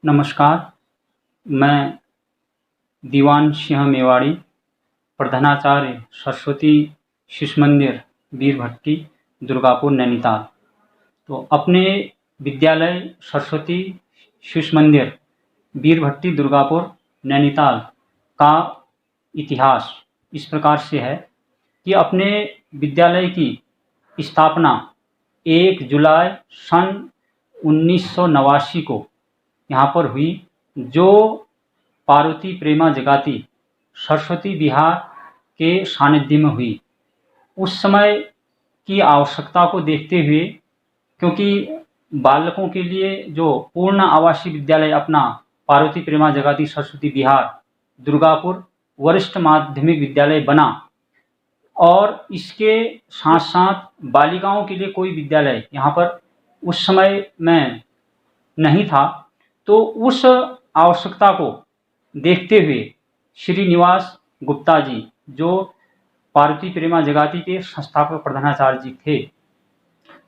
नमस्कार, मैं दीवान सिंह मेवाड़ी, प्रधानाचार्य सरस्वती शिशु मंदिर वीरभट्टी, दुर्गापुर, नैनीताल। तो अपने विद्यालय सरस्वती शिशु मंदिर वीरभट्टी, दुर्गापुर, नैनीताल का इतिहास इस प्रकार से है कि अपने विद्यालय की स्थापना 1 जुलाई सन 1989 को यहाँ पर हुई, जो पार्वती प्रेमा जगाती सरस्वती विहार के सानिध्य में हुई। उस समय की आवश्यकता को देखते हुए, क्योंकि बालकों के लिए जो पूर्ण आवासीय विद्यालय अपना पार्वती प्रेमा जगाती सरस्वती विहार दुर्गापुर वरिष्ठ माध्यमिक विद्यालय बना, और इसके साथ साथ बालिकाओं के लिए कोई विद्यालय यहाँ पर उस समय में नहीं था। तो उस आवश्यकता को देखते हुए श्रीनिवास गुप्ता जी, जो पार्वती प्रेमा जगाती के संस्थापक प्रधानाचार्य जी थे,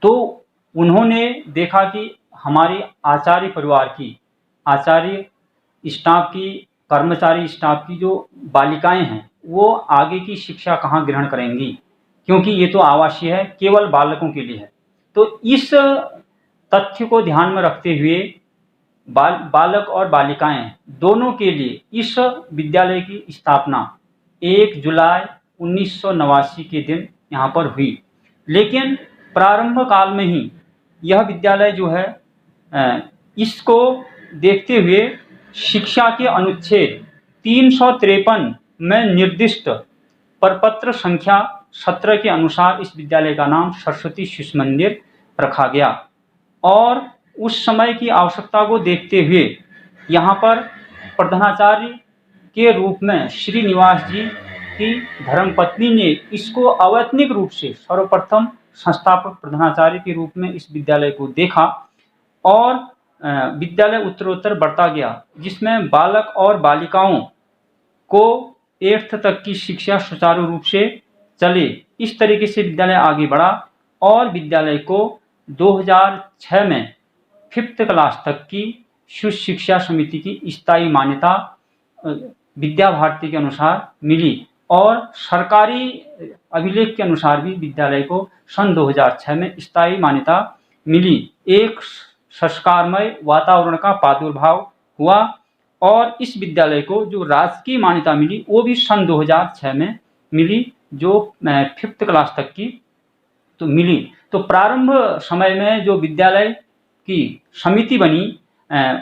तो उन्होंने देखा कि हमारे आचार्य परिवार की, आचार्य स्टाफ की, कर्मचारी स्टाफ की जो बालिकाएं हैं, वो आगे की शिक्षा कहाँ ग्रहण करेंगी, क्योंकि ये तो आवासीय है, केवल बालकों के लिए है। तो इस तथ्य को ध्यान में रखते हुए बालक और बालिकाएं दोनों के लिए इस विद्यालय की स्थापना 1 जुलाई 1989 के दिन यहाँ पर हुई। लेकिन प्रारंभ काल में ही यह विद्यालय जो है, इसको देखते हुए शिक्षा के अनुच्छेद 353 में निर्दिष्ट प्रपत्र संख्या 17 के अनुसार इस विद्यालय का नाम सरस्वती शिशु मंदिर रखा गया। और उस समय की आवश्यकता को देखते हुए यहाँ पर प्रधानाचार्य के रूप में श्रीनिवास जी की धर्मपत्नी ने इसको अवैतनिक रूप से सर्वप्रथम संस्थापक प्रधानाचार्य के रूप में इस विद्यालय को देखा, और विद्यालय उत्तरोत्तर बढ़ता गया, जिसमें बालक और बालिकाओं को 8th तक की शिक्षा सुचारू रूप से चले। इस तरीके से विद्यालय आगे बढ़ा और विद्यालय को 2006 में 5th क्लास तक की शिक्षा समिति की स्थायी मान्यता विद्या भारती के अनुसार मिली, और सरकारी अभिलेख के अनुसार भी विद्यालय को सन 2006 में स्थायी मान्यता मिली। एक संस्कारमय वातावरण का प्रादुर्भाव हुआ, और इस विद्यालय को जो राजकीय मान्यता मिली वो भी सन 2006 में मिली, जो 5th क्लास तक की तो मिली। तो प्रारंभ समय में जो विद्यालय की समिति बनी,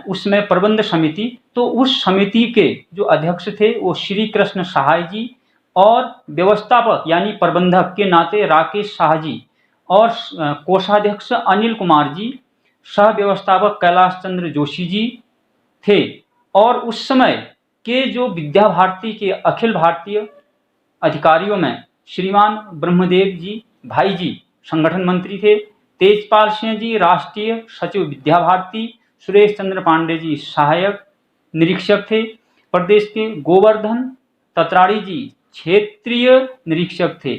उसमें प्रबंध समिति, तो उस समिति के जो अध्यक्ष थे वो श्री कृष्ण सहाय जी, और व्यवस्थापक यानी प्रबंधक के नाते राकेश शाह जी, और कोषाध्यक्ष अनिल कुमार जी, सह व्यवस्थापक कैलाश चंद्र जोशी जी थे। और उस समय के जो विद्या भारती के अखिल भारतीय अधिकारियों में श्रीमान ब्रह्मदेव जी भाई जी संगठन मंत्री थे, तेजपाल सिंह जी राष्ट्रीय सचिव विद्या भारती, सुरेश चंद्र पांडे जी सहायक निरीक्षक थे प्रदेश के, गोवर्धन तत्राड़ी जी क्षेत्रीय निरीक्षक थे,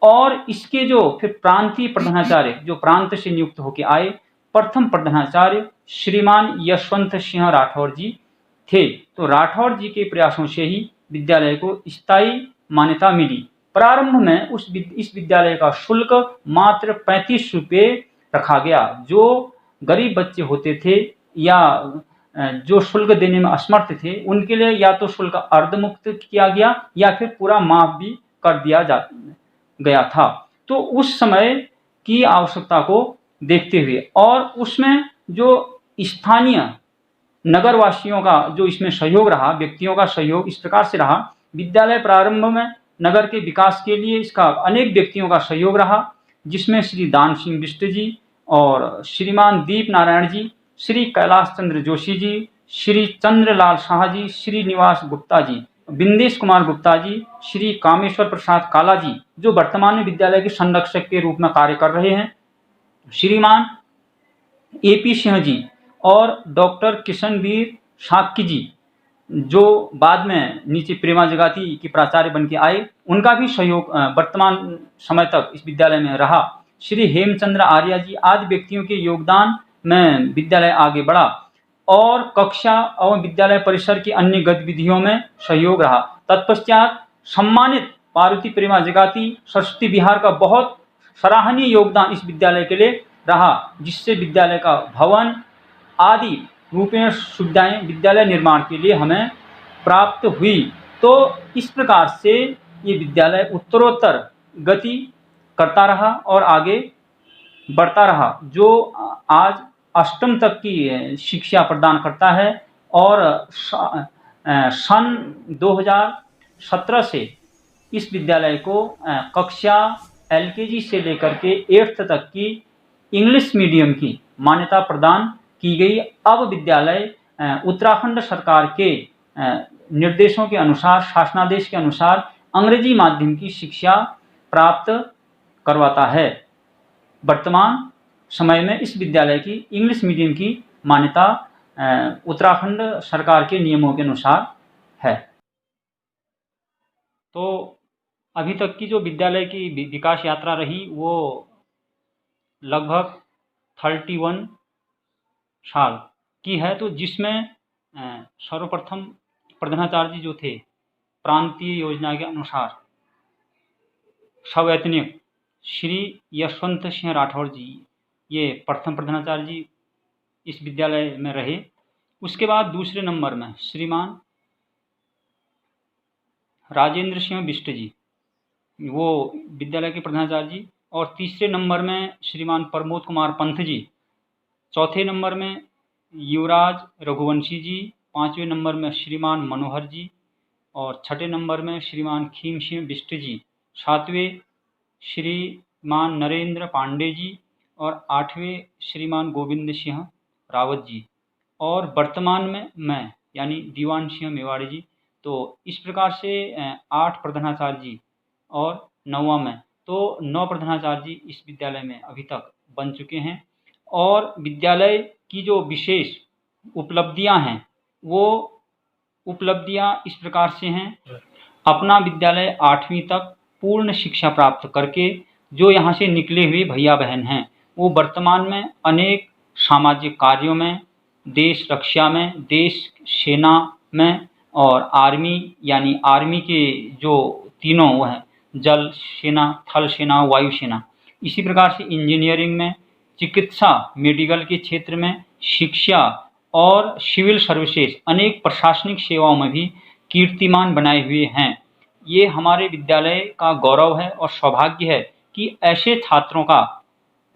और इसके जो फिर प्रांतीय प्रधानाचार्य जो प्रांत से नियुक्त होकर आए, प्रथम प्रधानाचार्य श्रीमान यशवंत सिंह राठौर जी थे। तो राठौर जी के प्रयासों से ही विद्यालय को स्थायी मान्यता मिली। प्रारंभ में इस विद्यालय का शुल्क मात्र 35 रुपये रखा गया। जो गरीब बच्चे होते थे या जो शुल्क देने में असमर्थ थे, उनके लिए या तो शुल्क अर्धमुक्त किया गया या फिर पूरा माफ भी कर दिया गया था। तो उस समय की आवश्यकता को देखते हुए, और उसमें जो स्थानीय नगरवासियों का जो इसमें सहयोग रहा, व्यक्तियों का सहयोग इस प्रकार से रहा, विद्यालय प्रारंभ में नगर के विकास के लिए इसका अनेक व्यक्तियों का सहयोग रहा, जिसमें श्री दान सिंह बिष्ट जी और श्रीमान दीप नारायण जी, श्री कैलाश चंद्र जोशी जी, श्री चंद्रलाल शाह जी, श्रीनिवास गुप्ता जी, बिंदेश कुमार गुप्ता जी, श्री कामेश्वर प्रसाद काला जी, जो वर्तमान में विद्यालय के संरक्षक के रूप में कार्य कर रहे हैं, श्रीमान AP सिंह जी, और डॉक्टर किशनवीर साक्की जी, जो बाद में नीचे प्रेमा जगाती की प्राचार्य बन के आए, उनका भी सहयोग वर्तमान समय तक इस विद्यालय में रहा। श्री हेमचंद्र आर्या जी आदि व्यक्तियों के योगदान में विद्यालय आगे बढ़ा। और कक्षा एवं विद्यालय परिसर की अन्य गतिविधियों में सहयोग रहा। तत्पश्चात सम्मानित पार्वती प्रेमा जगाती सरस्वती विहार का बहुत सराहनीय योगदान इस विद्यालय के लिए रहा, जिससे विद्यालय का भवन आदि रूपेण सुविधाएं विद्यालय निर्माण के लिए हमें प्राप्त हुई। तो इस प्रकार से ये विद्यालय उत्तरोत्तर गति करता रहा और आगे बढ़ता रहा, जो आज अष्टम तक की शिक्षा प्रदान करता है। और सन 2017 से इस विद्यालय को कक्षा LKG से लेकर के 8th तक की इंग्लिश मीडियम की मान्यता प्रदान की गई। अब विद्यालय उत्तराखंड सरकार के निर्देशों के अनुसार, शासनादेश के अनुसार अंग्रेजी माध्यम की शिक्षा प्राप्त करवाता है। वर्तमान समय में इस विद्यालय की इंग्लिश मीडियम की मान्यता उत्तराखंड सरकार के नियमों के अनुसार है। तो अभी तक की जो विद्यालय की विकास यात्रा रही वो लगभग 31 साल की है। तो जिसमें सर्वप्रथम प्रधानाचार्य जी जो थे प्रांतीय योजना के अनुसार सवैतनिक श्री यशवंत सिंह राठौर जी ये प्रथम प्रधानाचार्य जी इस विद्यालय में रहे। उसके बाद दूसरे नंबर में श्रीमान राजेंद्र सिंह बिष्ट जी वो विद्यालय के प्रधानाचार्य जी, और तीसरे नंबर में श्रीमान प्रमोद कुमार पंत जी, चौथे नंबर में युवराज रघुवंशी जी, पाँचवें नंबर में श्रीमान मनोहर जी, और छठे नंबर में श्रीमान खीम सिंह बिष्ट जी, सातवें श्रीमान नरेंद्र पांडे जी, और आठवें श्रीमान गोविंद सिंह रावत जी, और वर्तमान में मैं यानी दीवान सिंह मेवाड़ी जी। तो इस प्रकार से 8 प्रधानाचार्य जी और 9वां में, तो 9 प्रधानाचार्य जी इस विद्यालय में अभी तक बन चुके हैं। और विद्यालय की जो विशेष उपलब्धियां हैं वो उपलब्धियां इस प्रकार से हैं। अपना विद्यालय 8वीं तक पूर्ण शिक्षा प्राप्त करके जो यहाँ से निकले हुए भैया बहन हैं वो वर्तमान में अनेक सामाजिक कार्यों में, देश रक्षा में, देश सेना में और आर्मी यानी आर्मी के जो तीनों वो हैं जल सेना, थल सेना, वायु सेना, इसी प्रकार से इंजीनियरिंग में, चिकित्सा मेडिकल के क्षेत्र में, शिक्षा और सिविल सर्विसेज अनेक प्रशासनिक सेवाओं में भी कीर्तिमान बनाए हुए हैं। ये हमारे विद्यालय का गौरव है और सौभाग्य है कि ऐसे छात्रों का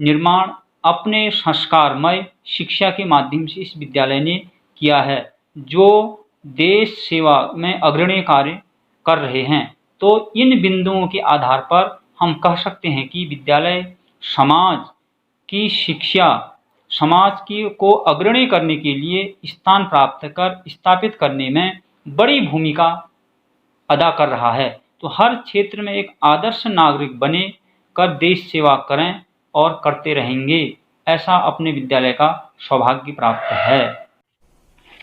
निर्माण अपने संस्कारमय शिक्षा के माध्यम से इस विद्यालय ने किया है, जो देश सेवा में अग्रणी कार्य कर रहे हैं। तो इन बिंदुओं के आधार पर हम कह सकते हैं कि विद्यालय समाज की शिक्षा, समाज की को अग्रणी करने के लिए स्थान प्राप्त कर स्थापित करने में बड़ी भूमिका अदा कर रहा है। तो हर क्षेत्र में एक आदर्श नागरिक बने कर देश सेवा करें और करते रहेंगे, ऐसा अपने विद्यालय का सौभाग्य प्राप्त है।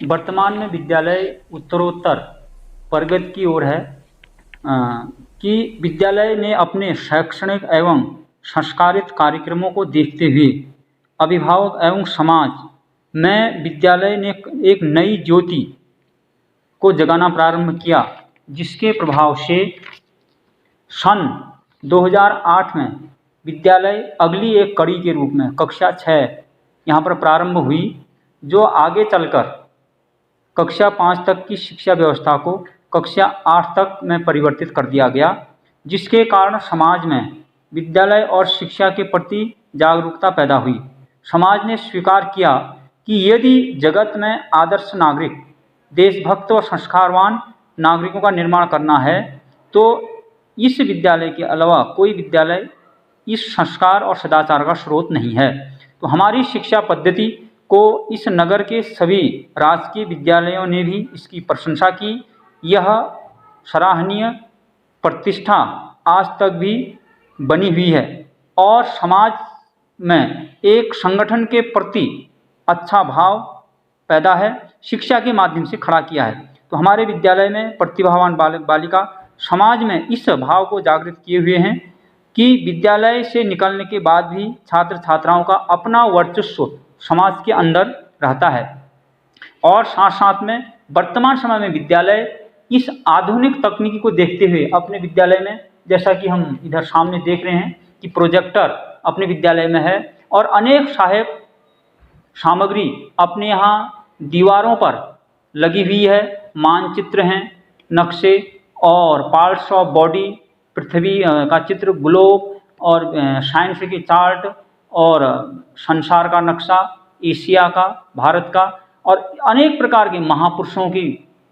वर्तमान में विद्यालय उत्तरोत्तर प्रगति की ओर है कि विद्यालय ने अपने शैक्षणिक एवं संस्कारित कार्यक्रमों को देखते हुए अभिभावक एवं समाज में विद्यालय ने एक नई ज्योति को जगाना प्रारंभ किया, जिसके प्रभाव से सन 2008 में विद्यालय अगली एक कड़ी के रूप में कक्षा 6 यहाँ पर प्रारंभ हुई, जो आगे चलकर कक्षा 5 तक की शिक्षा व्यवस्था को कक्षा 8 तक में परिवर्तित कर दिया गया, जिसके कारण समाज में विद्यालय और शिक्षा के प्रति जागरूकता पैदा हुई। समाज ने स्वीकार किया कि यदि जगत में आदर्श नागरिक, देशभक्त और संस्कारवान नागरिकों का निर्माण करना है तो इस विद्यालय के अलावा कोई विद्यालय इस संस्कार और सदाचार का स्रोत नहीं है। तो हमारी शिक्षा पद्धति को इस नगर के सभी राजकीय विद्यालयों ने भी इसकी प्रशंसा की। यह सराहनीय प्रतिष्ठा आज तक भी बनी हुई है और समाज में एक संगठन के प्रति अच्छा भाव पैदा है, शिक्षा के माध्यम से खड़ा किया है। तो हमारे विद्यालय में प्रतिभावान बालिका समाज में इस भाव को जागृत किए हुए हैं कि विद्यालय से निकलने के बाद भी छात्र छात्राओं का अपना वर्चस्व समाज के अंदर रहता है। और साथ साथ में वर्तमान समय में विद्यालय इस आधुनिक तकनीकी को देखते हुए अपने विद्यालय में, जैसा कि हम इधर सामने देख रहे हैं कि प्रोजेक्टर अपने विद्यालय में है और अनेक सहायक सामग्री अपने यहाँ दीवारों पर लगी हुई है। मानचित्र हैं, नक्शे और पार्ट्स ऑफ बॉडी, पृथ्वी का चित्र, ग्लोब और साइंस के चार्ट और संसार का नक्शा, एशिया का, भारत का और अनेक प्रकार के महापुरुषों की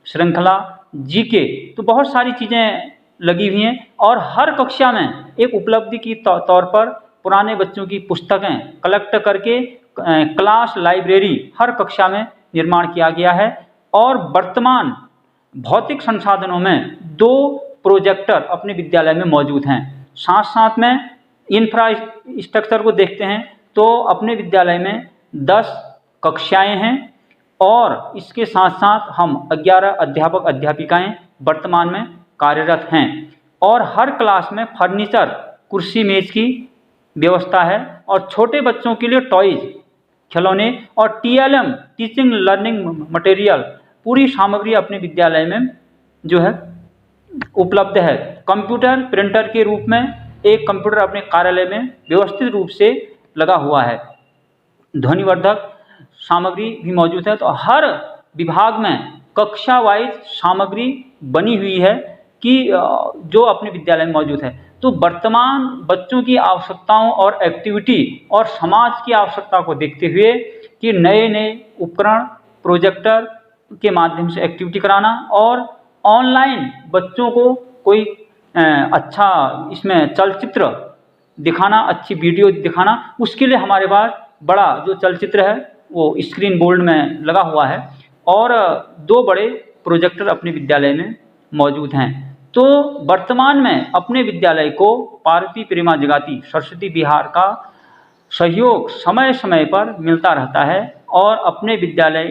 श्रृंखला, जीके, तो बहुत सारी चीज़ें लगी हुई हैं। और हर कक्षा में एक उपलब्धि की तौर पर पुराने बच्चों की पुस्तकें कलेक्ट करके क्लास लाइब्रेरी हर कक्षा में निर्माण किया गया है। और वर्तमान भौतिक संसाधनों में 2 प्रोजेक्टर अपने विद्यालय में मौजूद हैं। साथ साथ में इंफ्रास्ट्रक्चर को देखते हैं तो अपने विद्यालय में 10 कक्षाएं हैं और इसके साथ साथ हम 11 अध्यापक अध्यापिकाएं वर्तमान में कार्यरत हैं। और हर क्लास में फर्नीचर, कुर्सी मेज की व्यवस्था है और छोटे बच्चों के लिए टॉयज, खिलौने और TLM टीचिंग लर्निंग मटेरियल पूरी सामग्री अपने विद्यालय में जो है उपलब्ध है। कंप्यूटर प्रिंटर के रूप में एक कंप्यूटर अपने कार्यालय में व्यवस्थित रूप से लगा हुआ है। ध्वनिवर्धक सामग्री भी मौजूद है। तो हर विभाग में कक्षा वाइज सामग्री बनी हुई है कि जो अपने विद्यालय में मौजूद है। तो वर्तमान बच्चों की आवश्यकताओं और एक्टिविटी और समाज की आवश्यकता को देखते हुए कि नए नए उपकरण, प्रोजेक्टर के माध्यम से एक्टिविटी कराना और ऑनलाइन बच्चों को कोई अच्छा इसमें चलचित्र दिखाना, अच्छी वीडियो दिखाना, उसके लिए हमारे पास बड़ा जो चलचित्र है वो स्क्रीन बोर्ड में लगा हुआ है और 2 बड़े प्रोजेक्टर अपने विद्यालय में मौजूद हैं। तो वर्तमान में अपने विद्यालय को पार्वती प्रेमा जगाती सरस्वती विहार का सहयोग समय समय पर मिलता रहता है और अपने विद्यालय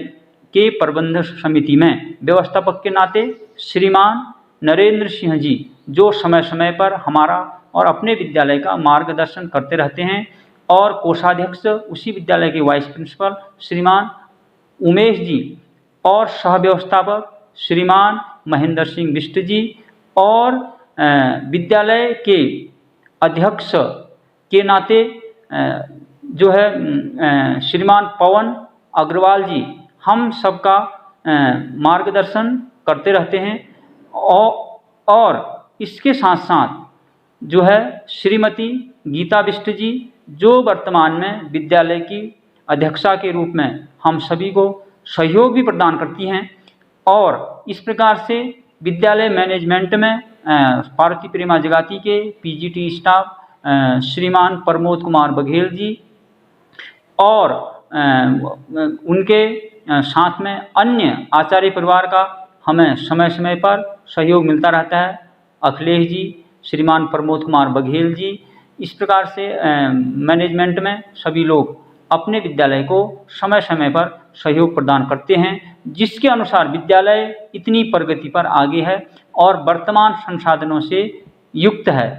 के प्रबंधक समिति में व्यवस्थापक के नाते श्रीमान नरेंद्र सिंह जी, जो समय समय पर हमारा और अपने विद्यालय का मार्गदर्शन करते रहते हैं, और कोषाध्यक्ष उसी विद्यालय के वाइस प्रिंसिपल श्रीमान उमेश जी और सह व्यवस्थापक श्रीमान महेंद्र सिंह बिष्ट जी और विद्यालय के अध्यक्ष के नाते जो है श्रीमान पवन अग्रवाल जी, हम सबका मार्गदर्शन करते रहते हैं। और इसके साथ साथ जो है श्रीमती गीता बिष्ट जी, जो वर्तमान में विद्यालय की अध्यक्षा के रूप में हम सभी को सहयोग भी प्रदान करती हैं। और इस प्रकार से विद्यालय मैनेजमेंट में पार्वती प्रेमा जगाती के PGT स्टाफ श्रीमान प्रमोद कुमार बघेल जी और उनके साथ में अन्य आचार्य परिवार का हमें समय समय पर सहयोग मिलता रहता है। अखिलेश जी, श्रीमान प्रमोद कुमार बघेल जी, इस प्रकार से मैनेजमेंट में सभी लोग अपने विद्यालय को समय समय पर सहयोग प्रदान करते हैं, जिसके अनुसार विद्यालय इतनी प्रगति पर आगे है और वर्तमान संसाधनों से युक्त है।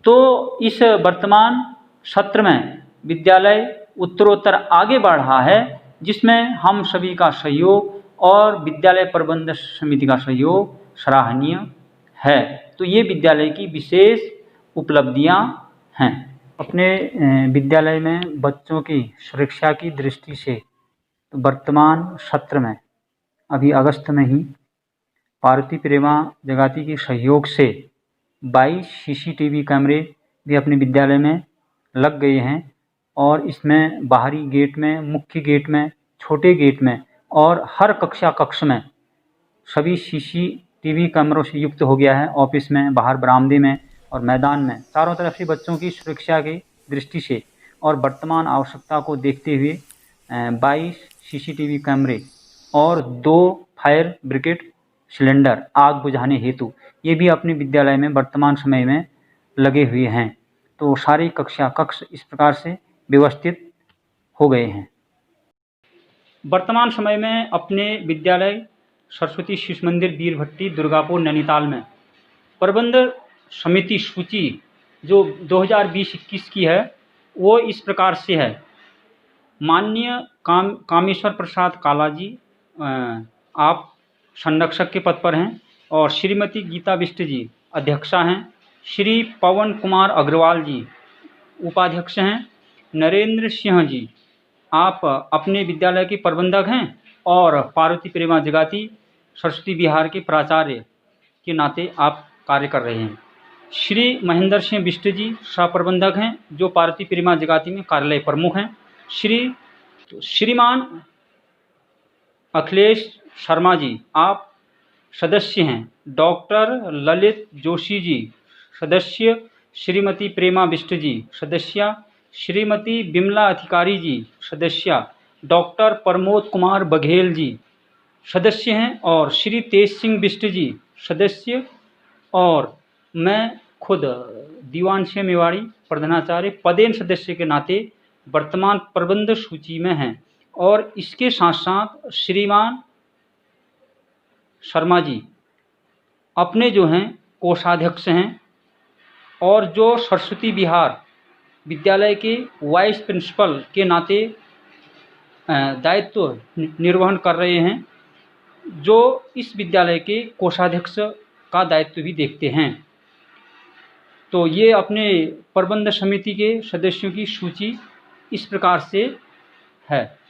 तो इस वर्तमान सत्र में विद्यालय उत्तरोत्तर आगे बढ़ रहा है, जिसमें हम सभी का सहयोग और विद्यालय प्रबंधक समिति का सहयोग सराहनीय है। तो ये विद्यालय की विशेष उपलब्धियां हैं। अपने विद्यालय में बच्चों की सुरक्षा की दृष्टि से वर्तमान सत्र में अभी अगस्त में ही पार्वती प्रेमा जगाती के सहयोग से 22 CCTV कैमरे भी अपने विद्यालय में लग गए हैं और इसमें बाहरी गेट में, मुख्य गेट में, छोटे गेट में और हर कक्ष में सभी CCTV कैमरों से युक्त हो गया है। ऑफिस में, बाहर बरामदे में और मैदान में चारों तरफ से बच्चों की सुरक्षा की दृष्टि से और वर्तमान आवश्यकता को देखते हुए 22 CCTV कैमरे और 2 फायर ब्रिगेड सिलेंडर आग बुझाने हेतु ये भी अपने विद्यालय में वर्तमान समय में लगे हुए हैं। तो सारी कक्ष इस प्रकार से व्यवस्थित हो गए हैं। वर्तमान समय में अपने विद्यालय सरस्वती शिशु मंदिर वीर भट्टी दुर्गापुर नैनीताल में प्रबंधक समिति सूची जो 2020-21 की है वो इस प्रकार से है। माननीय कामेश्वर प्रसाद काला जी आप संरक्षक के पद पर हैं, और श्रीमती गीता बिष्ट जी अध्यक्षा हैं। श्री पवन कुमार अग्रवाल जी उपाध्यक्ष हैं। नरेंद्र सिंह जी आप अपने विद्यालय के प्रबंधक हैं और पार्वती प्रेमा जगाती सरस्वती विहार के प्राचार्य के नाते आप कार्य कर रहे हैं। श्री महेंद्र सिंह बिष्ट जी सह-प्रबंधक हैं, जो पार्वती प्रेमा जगाती में कार्यालय प्रमुख हैं। श्रीमान अखिलेश शर्मा जी आप सदस्य हैं। डॉक्टर ललित जोशी जी सदस्य। श्रीमती प्रेमा बिष्ट जी सदस्या। श्रीमती बिमला अधिकारी जी सदस्या। डॉक्टर प्रमोद कुमार बघेल जी सदस्य हैं, और श्री तेज सिंह बिष्ट जी सदस्य, और मैं खुद दीवान सिंह मेवाड़ी प्रधानाचार्य पदेन सदस्य के नाते वर्तमान प्रबंध सूची में हैं। और इसके साथ साथ श्रीमान शर्मा जी अपने जो हैं कोषाध्यक्ष हैं, और जो सरस्वती विहार विद्यालय के वाइस प्रिंसिपल के नाते दायित्व निर्वहन कर रहे हैं, जो इस विद्यालय के कोषाध्यक्ष का दायित्व भी देखते हैं। तो ये अपने प्रबंध समिति के सदस्यों की सूची इस प्रकार से है।